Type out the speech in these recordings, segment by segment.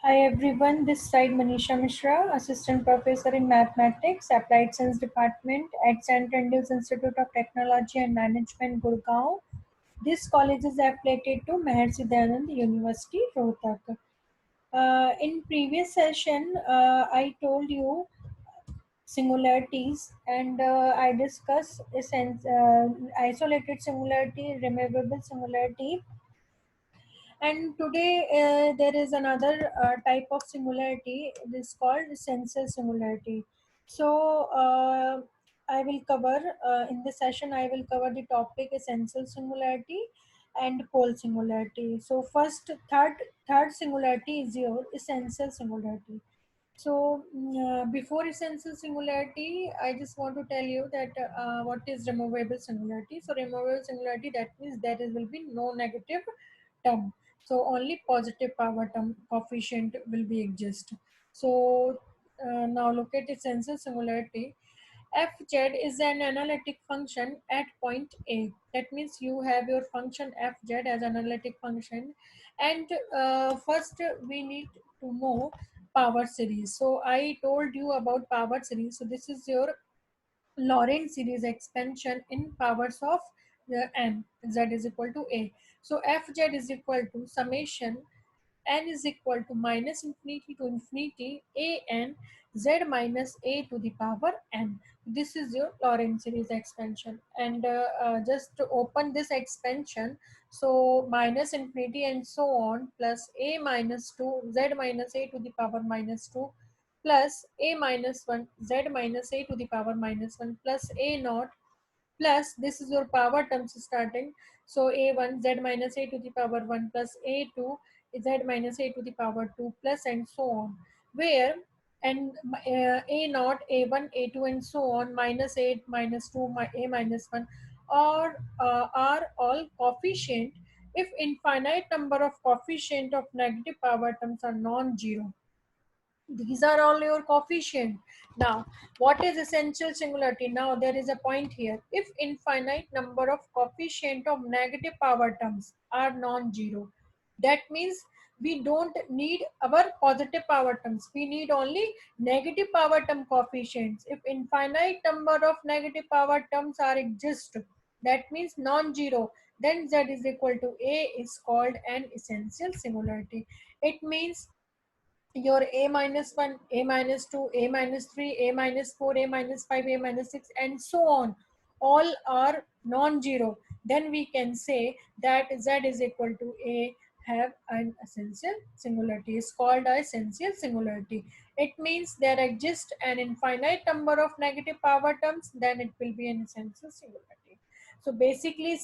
Hi everyone, this side Manisha Mishra, Assistant Professor in Mathematics, Applied Science Department at St. Andrews Institute of Technology and Management, Gurgaon. This college is affiliated to Maharishi Dayanand University, Rohtak. In previous session, I told you singularities and I discussed isolated singularity, removable singularity, and today there is another type of singularity. It is called essential singularity. So I will cover in this session. I will cover the topic essential singularity and pole singularity. So third singularity is your essential singularity. So before essential singularity, I just want to tell you that what is removable singularity. So removable singularity, that means will be no negative term. So only positive power term coefficient will be exist. So now look at essential singularity. Fz is an analytic function at point A. That means you have your function fz as analytic function, and first we need to know power series. So I told you about power series. So this is your Lorentz series expansion in powers of n. Z is equal to a. So fz is equal to summation n is equal to minus infinity to infinity a n z minus a to the power n. This is your Lorentz series expansion, and just to open this expansion, so minus infinity and so on plus a minus 2 z minus a to the power minus 2 plus a minus 1 z minus a to the power minus 1 plus a naught plus this is your power terms starting. So a1 z minus a to the power 1 plus a2 z minus a to the power 2 plus and so on, where and a naught a1 a2 and so on minus 8 minus 2 a minus 1 or are all coefficient if infinite number of coefficient of negative power terms are non-zero. These are all your coefficient. Now what is essential singularity? Now there is a point here. If infinite number of coefficient of negative power terms are non-zero, that means we don't need our positive power terms, we need only negative power term coefficients. If infinite number of negative power terms are exist, that means non-zero, then z is equal to a is called an essential singularity. It means your a minus 1, a minus 2, a minus 3, a minus 4, a minus 5, a minus 6 and so on, all are non-zero, then we can say that z is equal to a have an essential singularity, is called a essential singularity. It means there exists an infinite number of negative power terms, then it will be an essential singularity. So basically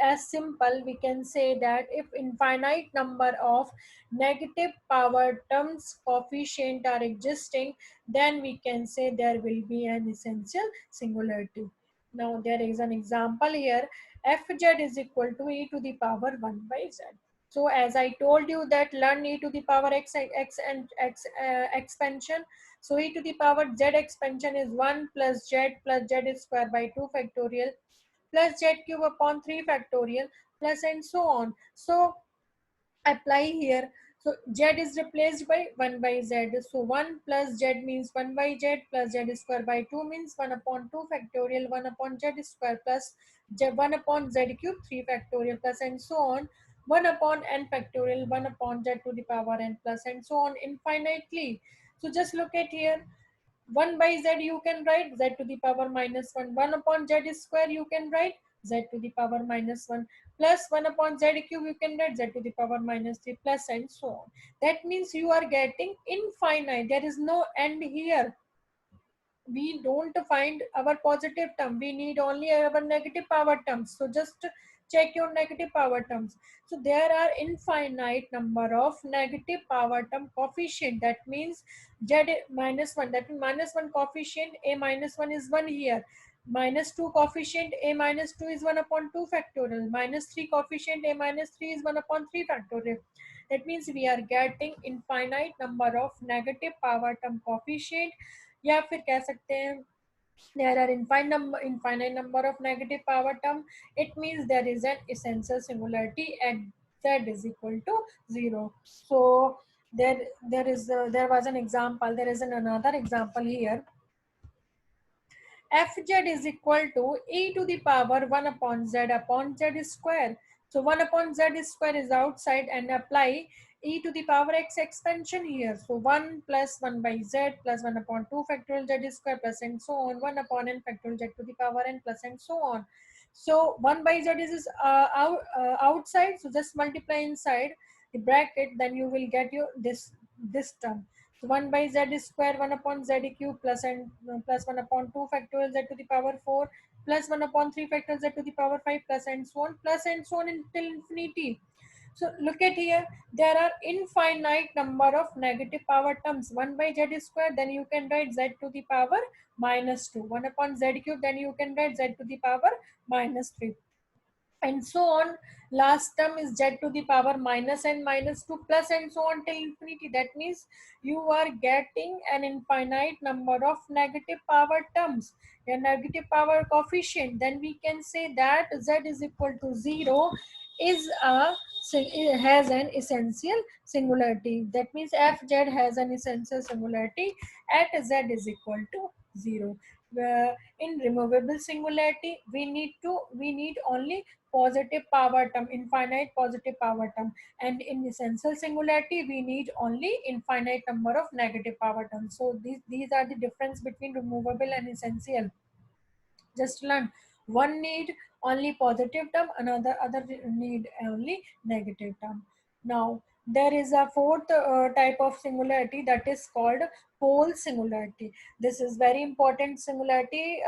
as simple we can say that if infinite number of negative power terms coefficient are existing, then we can say there will be an essential singularity. Now there is an example here. Fz is equal to e to the power 1 by z. So as I told you that learn e to the power x and x expansion. So e to the power z expansion is 1 plus z square by 2 factorial plus z cube upon 3 factorial plus and so on. So apply here. So z is replaced by 1 by z. So 1 plus z means 1 by z plus z square by 2 means 1 upon 2 factorial 1 upon z square plus 1 upon z cube 3 factorial plus and so on 1 upon n factorial 1 upon z to the power n plus and so on infinitely. So just look at here. 1 by z you can write z to the power minus 1. 1 upon z square you can write z to the power minus 1 plus 1 upon z cube you can write z to the power minus 3 plus and so on. That means you are getting infinite. There is no end here. We don't find our positive term, we need only our negative power terms. So just check your negative power terms. So there are infinite number of negative power term coefficient. That means z minus 1, that means minus 1 coefficient a minus 1 is 1 here, minus 2 coefficient a minus 2 is 1 upon 2 factorial, minus 3 coefficient a minus 3 is 1 upon 3 factorial. That means we are getting infinite number of negative power term coefficient, या फिर कह सकते हैं there are infinite number of negative power term. It means there is an essential singularity and z is equal to 0. So There was an example. There is another example here. Fz is equal to e to the power 1 upon z square. So 1 upon z square is outside, and apply e to the power x expansion here. So 1 plus 1 by z plus 1 upon 2 factorial z square plus and so on, 1 upon n factorial z to the power n plus and so on. So 1 by z is outside, so just multiply inside the bracket, then you will get your this term. So 1 by z square 1 upon z cube plus and plus 1 upon 2 factorial z to the power 4 plus 1 upon 3 factorial z to the power 5 plus and so on until infinity. So look at here, there are infinite number of negative power terms. 1 by z square, then you can write z to the power minus 2. 1 upon z cube, then you can write z to the power minus 3, and so on. Last term is z to the power minus n minus 2 plus and so on till infinity. That means you are getting an infinite number of negative power terms, a negative power coefficient. Then we can say that z is equal to 0 is a it has an essential singularity. That means fz has an essential singularity at z is equal to 0. In removable singularity, we need only positive power term, infinite positive power term, and in essential singularity we need only infinite number of negative power terms. So these are the difference between removable and essential. Just learn, one need only positive term, another other need only negative term. Now there is a fourth type of singularity, that is called pole singularity. This is very important singularity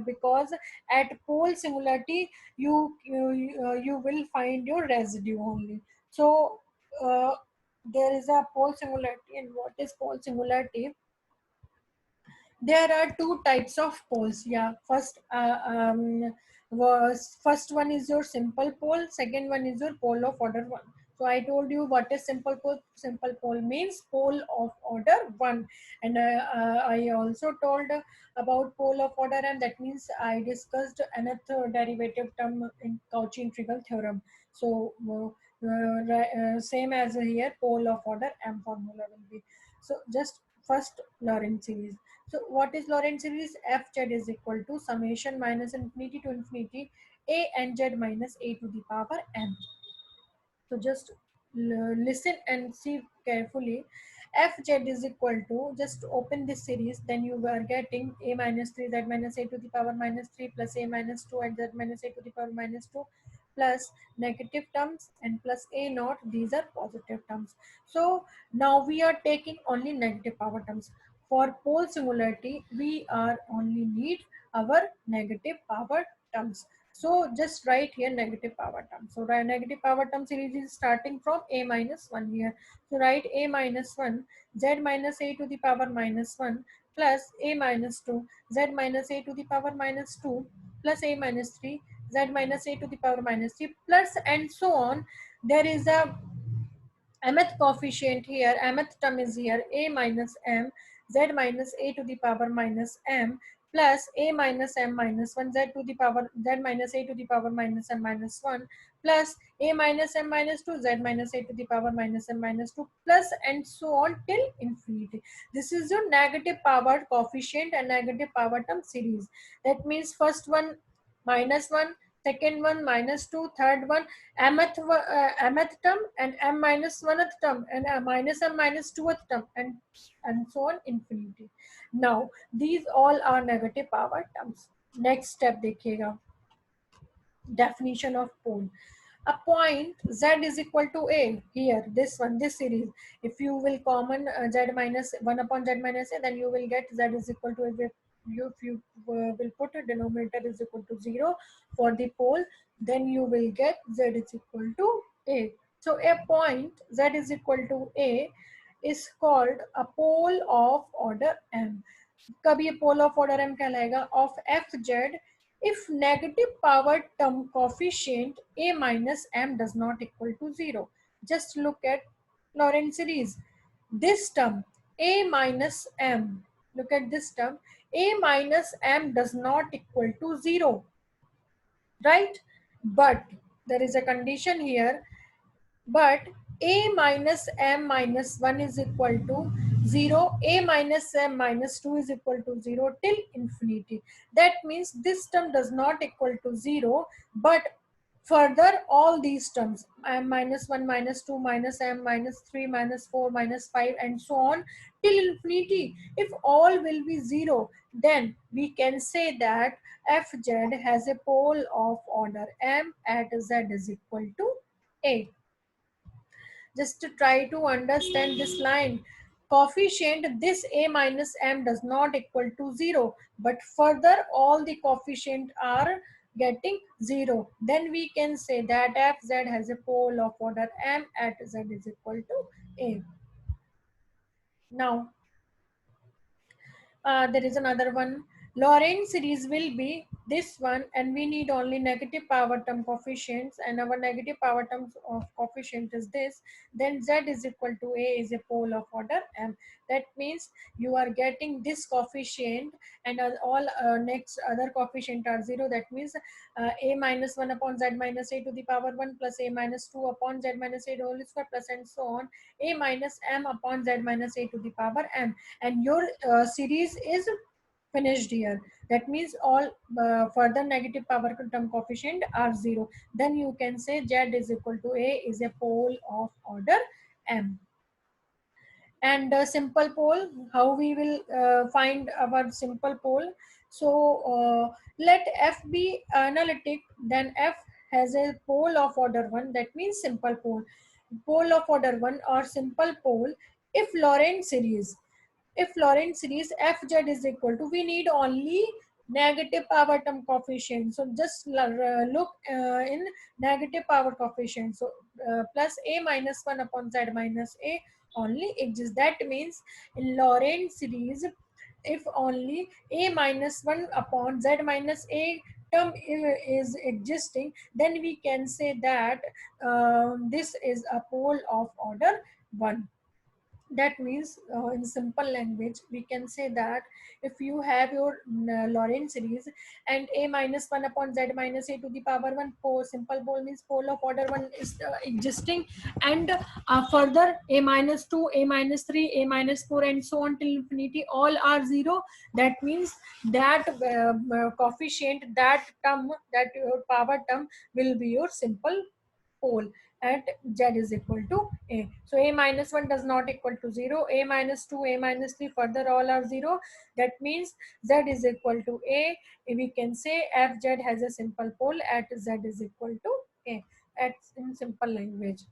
because at pole singularity you will find your residue only. So uh, there is a pole singularity. And what is pole singularity? There are two types of poles. Yeah, first one is your simple pole, second one is your pole of order 1. So I told you what is simple pole. Simple pole means pole of order 1. And I also told about pole of order, and that means I discussed another derivative term in Cauchy integral theorem. So same as here, pole of order m formula will be. So just first Lorentz series. So what is Lorentz series? Fz is equal to summation minus infinity to infinity a n z minus a to the power n. So just listen and see carefully. Fz is equal to, just open this series, then you are getting a minus 3 z minus a to the power minus 3 plus a minus 2 and z minus a to the power minus 2 plus negative terms and plus a naught. These are positive terms. So now we are taking only negative power terms. For pole singularity, we are only need our negative power terms. So just write here negative power term. So negative power term series is starting from a minus 1 here. So write a minus 1 z minus a to the power minus 1 plus a minus 2 z minus a to the power minus 2 plus a minus 3 z minus a to the power minus 3 plus and so on. There is a mth coefficient here, mth term is here a minus m z minus a to the power minus m plus a minus m minus 1 z to the power z minus a to the power minus m minus 1 plus a minus m minus 2 z minus a to the power minus m minus 2 plus and so on till infinity. This is your negative power coefficient and negative power term series. That means first one minus 1, second one minus 2, third one mth term, and m minus 1th term, and minus m minus 2th term, and so on infinity. Now these all are negative power terms. Next step देखिएगा, definition of pole. A point z is equal to a, here this one, this series, if you will common z minus 1 upon z minus a, then you will get z is equal to a. If you will put a denominator is equal to 0 for the pole, then you will get z is equal to a. So a point z is equal to a is called a pole of order m. कब ये पोल of order m कहलाएगा? Of fz if negative power term coefficient a minus m does not equal to 0. Just look at Lorentz series. This term a minus m, look at this term, a minus m does not equal to 0, right? But there is a condition here, but a minus m minus 1 is equal to 0, a minus m minus 2 is equal to 0 till infinity. That means this term does not equal to 0, but further all these terms m minus 1 minus 2 minus m minus 3 minus 4 minus 5 and so on till infinity, if all will be 0, then we can say that fz has a pole of order m at z is equal to a. Just to try to understand this line, coefficient this a minus m does not equal to 0, but further all the coefficient are getting 0, then we can say that fz has a pole of order m at z is equal to a. Now there is another one. Lorentz series will be this one, and we need only negative power term coefficients, and our negative power terms of coefficient is this. Then z is equal to a is a pole of order m. That means you are getting this coefficient, and all next other coefficient are 0. That means a minus 1 upon z minus a to the power 1 plus a minus 2 upon z minus a whole square plus and so on, a minus m upon z minus a to the power m, and your series is finished here. That means all further negative power term coefficient are 0. Then you can say z is equal to a is a pole of order m. And simple pole, how we will find our simple pole? So let f be analytic, then f has a pole of order 1, that means simple pole. Pole of order 1 or simple pole if Lorentz series, if Lorentz series fz is equal to, we need only negative power term coefficient. So just look in negative power coefficient. So plus a minus 1 upon z minus a only exists. That means in Lorentz series, if only a minus 1 upon z minus a term is existing, then we can say that this is a pole of order 1. That means in simple language we can say that if you have your Lorentz series and a minus 1 upon z minus a to the power 1, pole, simple pole means pole of order 1 is existing, and further a minus 2, a minus 3, a minus 4 and so on till infinity all are 0. That means that coefficient, that term, that your power term will be your simple pole at z is equal to a. So a minus 1 does not equal to 0, a minus 2, a minus 3 further all are 0. That means z is equal to a. We can say fz has a simple pole at z is equal to a, at in simple language.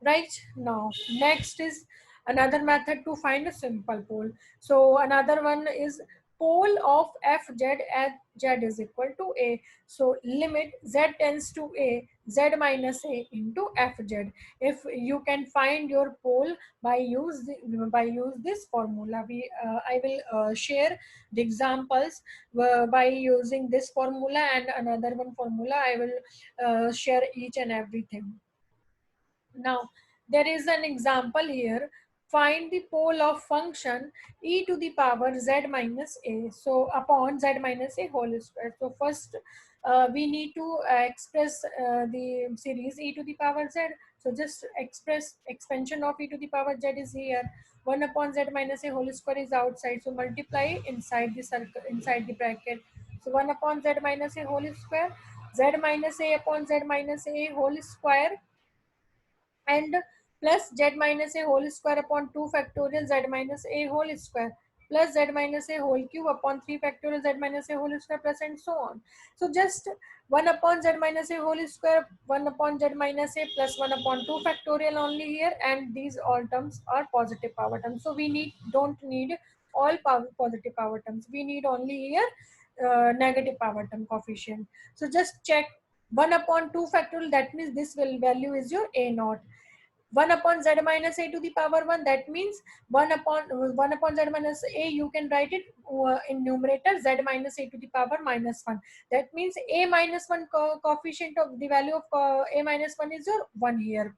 Right, now next is another method to find a simple pole. So another one is pole of fz at z is equal to a. So limit z tends to a, z minus a into fz. If you can find your pole by use this formula, I will share the examples by using this formula, and another one formula I will share each and everything. Now, there is an example here. Find the pole of function e to the power z minus a. So, upon z minus a whole square. So, first we need to express the series e to the power z. So, just express expansion of e to the power z is here. 1 upon z minus a whole square is outside. So, multiply inside the circle, inside the bracket. So, 1 upon z minus a whole square, z minus a upon z minus a whole square, and plus z minus a whole square upon 2 factorial z minus a whole square plus z minus a whole cube upon 3 factorial z minus a whole square plus and so on. So just 1 upon z minus a whole square, 1 upon z minus a plus 1 upon 2 factorial only here, and these all terms are positive power terms. So we don't need all positive power terms. We need only here negative power term coefficient. So just check 1 upon 2 factorial, that means this value is your a naught. 1 upon z minus a to the power 1, that means 1 upon z minus a, you can write it in numerator z minus a to the power minus 1. That means a minus 1 coefficient of the value of a minus 1 is your 1 here.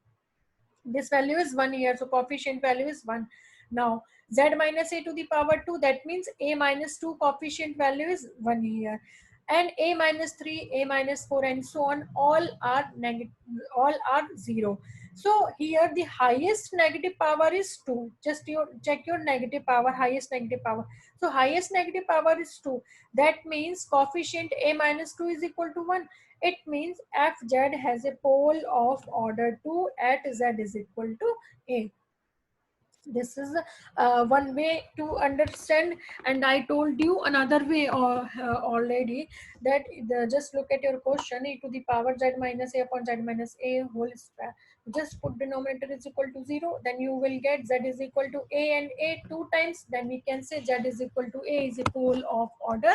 This value is 1 here, so coefficient value is 1. Now z minus a to the power 2, that means a minus 2 coefficient value is 1 here, and a minus 3, a minus 4 and so on all are negative, all are 0. So here the highest negative power is 2. Just you check your negative power, highest negative power. So highest negative power is 2. That means coefficient a minus 2 is equal to 1. It means fz has a pole of order 2 at z is equal to a. This is one way to understand, and I told you another way already, that just look at your question, e to the power z minus a upon z minus a whole square. Just put denominator is equal to 0, then you will get z is equal to a and a two times, then we can say z is equal to a is a pole of order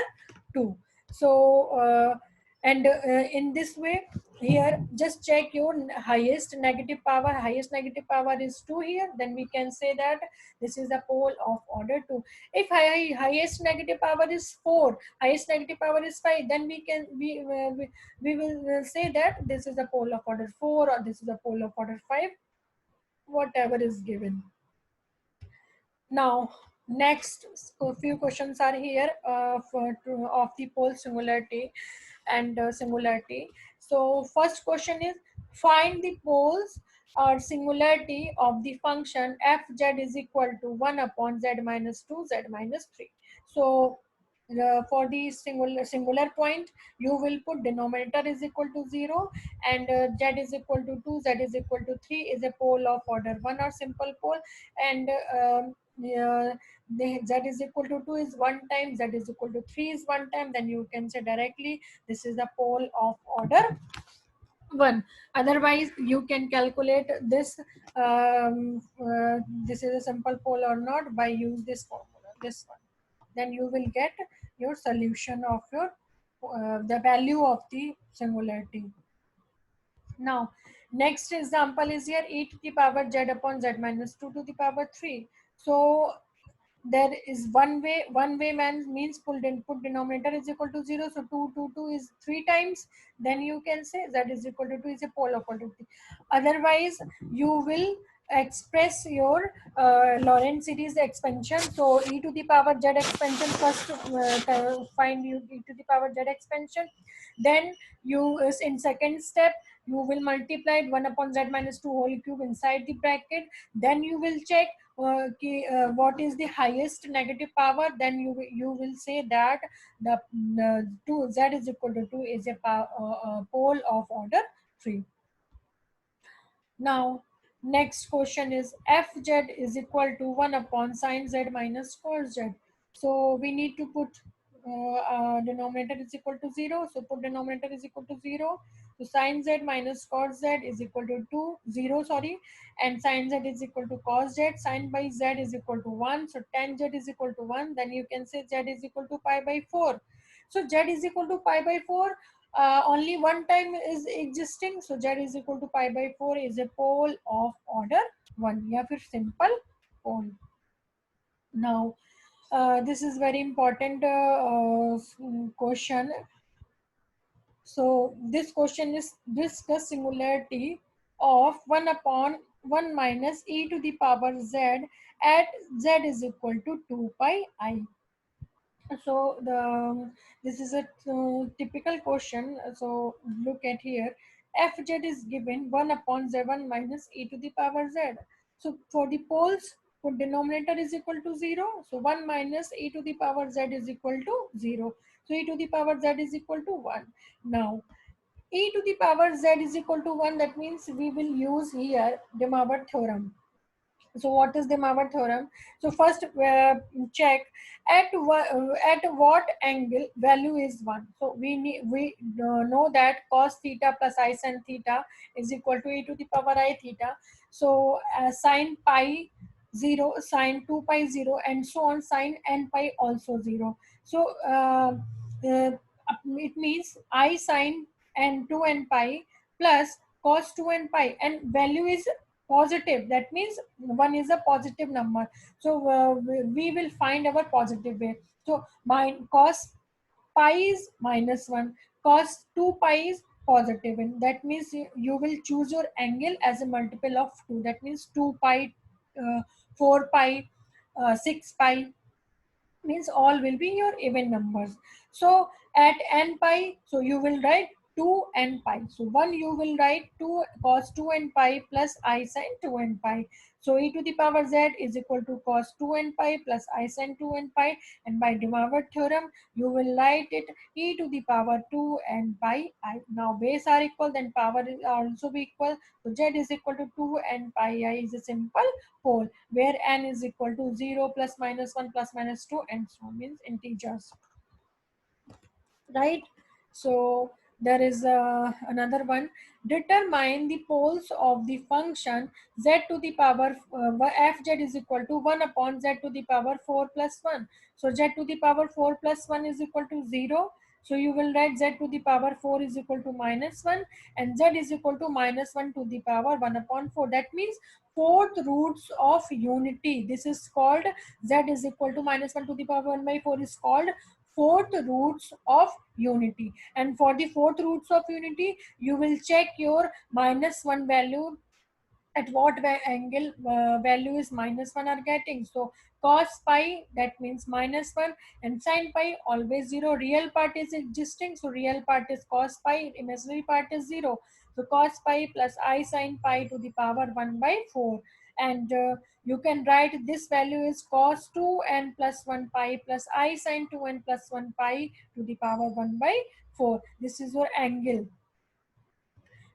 2. So and in this way, here just check your highest negative power. Highest negative power is 2 here, then we can say that this is the pole of order 2. If highest negative power is 4, highest negative power is 5, then we will say that this is the pole of order 4 or this is the pole of order 5, whatever is given. Now, next few questions are here of the pole singularity and singularity. So, first question is, find the poles or singularity of the function fz is equal to 1 upon z minus 2 z minus 3. So, for the singular point, you will put denominator is equal to 0 and z is equal to 2, z is equal to 3 is a pole of order 1 or simple pole, and z is equal to 2 is one time, z is equal to 3 is one time, then you can say directly this is the pole of order 1. Otherwise you can calculate this, this is a simple pole or not, by use this formula, this one, then you will get your solution of your the value of the singularity. Now, next example is here, e to the power z upon z minus 2 to the power 3. So there is one way man means put denominator is equal to 0, so 2 is 3 times, then you can say z is equal to 2 is a pole of order 3. Otherwise you will express your Lorentz series expansion. So e to the power z expansion, first find you e to the power z expansion, then you is in second step you will multiply it 1 upon z minus 2 whole cube inside the bracket, then you will check what is the highest negative power, then you will say that the 2 z is equal to 2 is a pole of order 3. Now, next question is fz is equal to 1 upon sine z minus cos z. So we need to put denominator is equal to 0. So put denominator is equal to 0. So sine z minus cos z is equal to 0, sorry, and sine z is equal to cos z. Sine by z is equal to 1. So tan z is equal to 1. Then you can say z is equal to pi by 4. So z is equal to pi by 4, only one time is existing, so z is equal to pi by 4 is a pole of order 1, या फिर simple pole. Now this is very important question. So this question is, discuss singularity of 1 upon 1 minus e to the power z at z is equal to 2 pi I. So this is a typical question. So look at here, fz is given 1 upon z1 minus e to the power z. So for the poles, put denominator is equal to 0, so 1 minus e to the power z is equal to 0, so e to the power z is equal to 1. Now e to the power z is equal to 1, that means we will use here De Moivre theorem. So what is the Moivre theorem? So first check at what angle value is 1. So we know that cos theta plus I sin theta is equal to e to the power I theta. So sin pi 0, sin 2 pi 0, and so on, sin n pi also 0. So it means I sin n 2 n pi plus cos 2 n pi, and value is positive, that means 1 is a positive number. So we will find our positive way. So cos pi is minus 1, cos 2 pi is positive, and that means you will choose your angle as a multiple of 2, that means 2 pi, 4 pi, 6 pi, means all will be your even numbers. So at n pi, so you will write 2 and pi. So 1 you will write 2 cos 2 and pi plus I sin 2 and pi. So e to the power z is equal to cos 2 and pi plus I sin 2 and pi, and by De Moivre theorem you will write it e to the power 2 and pi I. Now base are equal, then power is also be equal. So z is equal to 2 and pi I is a simple pole where n is equal to 0 plus minus 1 plus minus 2 and so on, means integers, right? So there is another one. Determine the poles of the function z to the power fz is equal to 1 upon z to the power 4 plus 1. So z to the power 4 plus 1 is equal to 0. So you will write z to the power 4 is equal to minus 1, and z is equal to minus 1 to the power 1 upon 4. That means fourth roots of unity. This is called z is equal to minus 1 to the power 1 by 4 is called fourth roots of unity. And for the fourth roots of unity, you will check your minus 1 value at what angle value is minus 1 are getting. So cos pi, that means minus 1, and sin pi always 0. Real part is existing, so real part is cos pi, imaginary part is 0. So cos pi plus I sin pi to the power 1 by 4. And you can write this value is cos 2 and plus 1 pi plus I sin 2 and plus 1 pi to the power 1 by 4. This is your angle.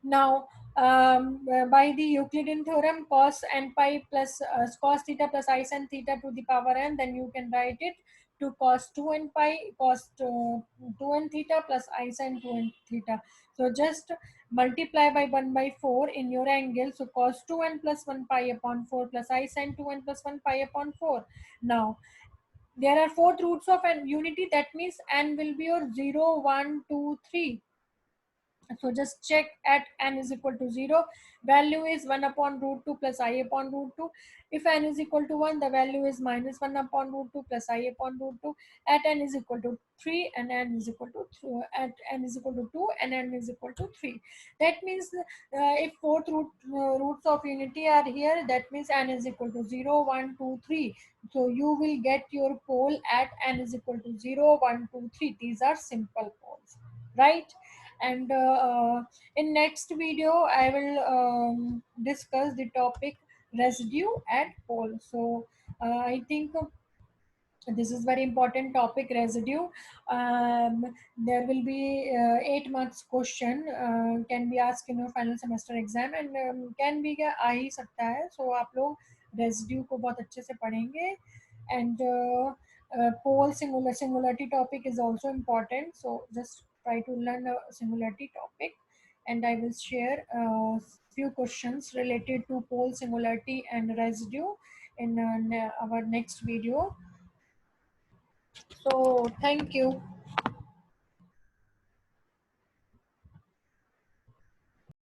Now, by the Euclidean theorem, cos n pi plus cos theta plus I sin theta to the power n, then you can write it to cos 2 n pi cos 2 n theta plus I sin 2 n theta. So just multiply by 1 by 4 in your angle. So cos 2 n plus 1 pi upon 4 plus I sin 2 n plus 1 pi upon 4. Now, there are fourth roots of an unity. That means n will be your 0, 1, 2, 3. So just check at n is equal to 0. Value is 1 upon root 2 plus I upon root 2. If n is equal to 1, the value is minus 1 upon root 2 plus I upon root 2. At n is equal to 3 and n is equal to at n is equal to 2 and n is equal to 3. That means if fourth roots of unity are here, that means n is equal to 0, 1, 2, 3. So you will get your pole at n is equal to 0, 1, 2, 3. These are simple poles, right? And in next video I will discuss the topic residue and pole. So I think this is very important topic, residue. There will be 8 months question can be asked in your final semester exam, and can be आ ही सकता है. So आप लोग residue को बहुत अच्छे से पढ़ेंगे. And pole singularity topic is also important, so just try to learn a singularity topic, and I will share few questions related to pole singularity and residue in our next video. So thank you.